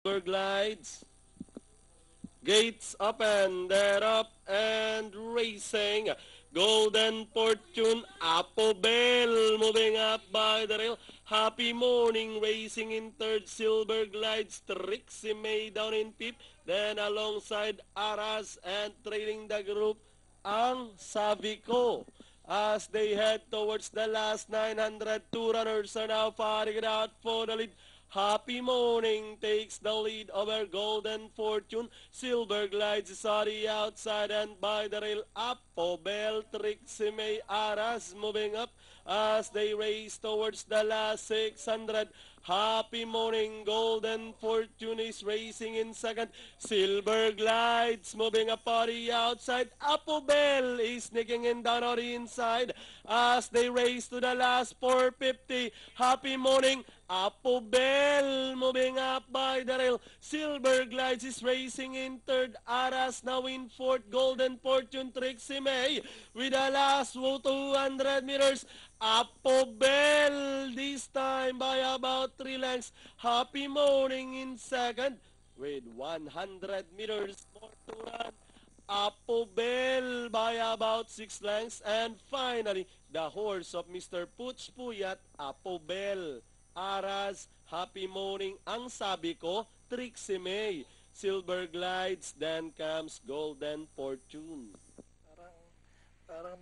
Glides. Gates open, they're up and racing. Golden Fortune, Apobel moving up by the rail. Happy Morning racing in third. Silver Glides, Trixie May down in fifth. Then alongside Aras and trailing the group, ang Savico. As they head towards the last 900, two runners are now fighting it out for the lead. Happy Morning takes the lead over Golden Fortune. Silver Glides is on the outside and by the rail. Apobel, Trixie May, Aras moving up as they race towards the last 600. Happy Morning, Golden Fortune is racing in second. Silver Glides moving up on the outside. Apobel is sneaking in down on the inside as they race to the last 450. Happy Morning, Apobel moving up by the rail. Silver Glides is racing in third. Aras now in fourth. Golden Fortune, Trixie May with the last 200 meters. Apobel this time by about 3 lengths. Happy Morning in second with 100 meters more to run. Apobel by about 6 lengths. And finally, the horse of Mr. Puts Puyat, Apobel. Aras, Happy Morning, ang sabi ko, Trixie May. Silver Glides, then comes Golden Fortune. Parang parang